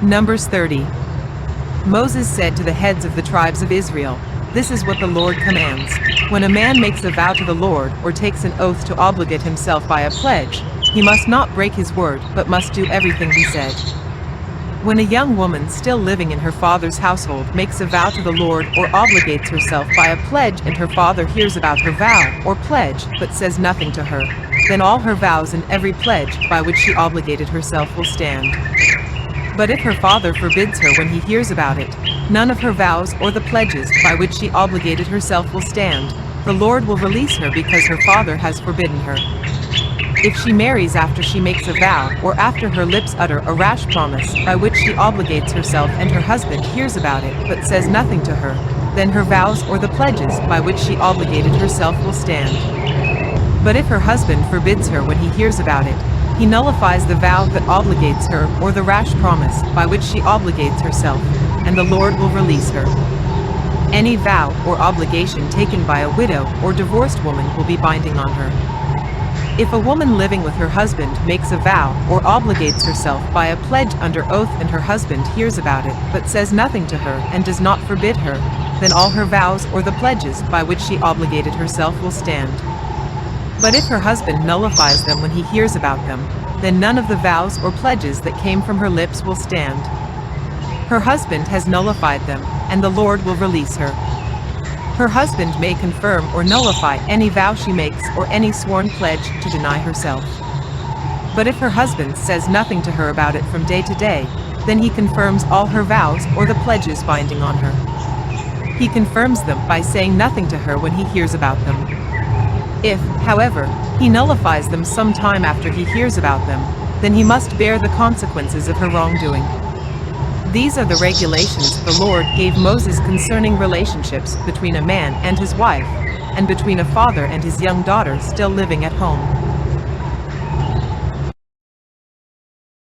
Numbers 30. Moses said to the heads of the tribes of Israel, "This is what the Lord commands. When a man makes a vow to the Lord or takes an oath to obligate himself by a pledge, he must not break his word but must do everything he said." When a young woman still living in her father's household makes a vow to the Lord or obligates herself by a pledge and her father hears about her vow or pledge but says nothing to her, then all her vows and every pledge by which she obligated herself will stand. But if her father forbids her when he hears about it, none of her vows or the pledges by which she obligated herself will stand. The Lord will release her because her father has forbidden her. If she marries after she makes a vow or after her lips utter a rash promise by which she obligates herself and her husband hears about it but says nothing to her, then her vows or the pledges by which she obligated herself will stand. But if her husband forbids her when he hears about it, he nullifies the vow that obligates her or the rash promise by which she obligates herself, and the Lord will release her. Any vow or obligation taken by a widow or divorced woman will be binding on her. If a woman living with her husband makes a vow or obligates herself by a pledge under oath and her husband hears about it but says nothing to her and does not forbid her, then all her vows or the pledges by which she obligated herself will stand. But if her husband nullifies them when he hears about them, then none of the vows or pledges that came from her lips will stand. Her husband has nullified them, and the Lord will release her. Her husband may confirm or nullify any vow she makes or any sworn pledge to deny herself. But if her husband says nothing to her about it from day to day, then he confirms all her vows or the pledges binding on her. He confirms them by saying nothing to her when he hears about them. If, however, he nullifies them some time after he hears about them, then he must bear the consequences of her wrongdoing. These are the regulations the Lord gave Moses concerning relationships between a man and his wife, and between a father and his young daughter still living at home.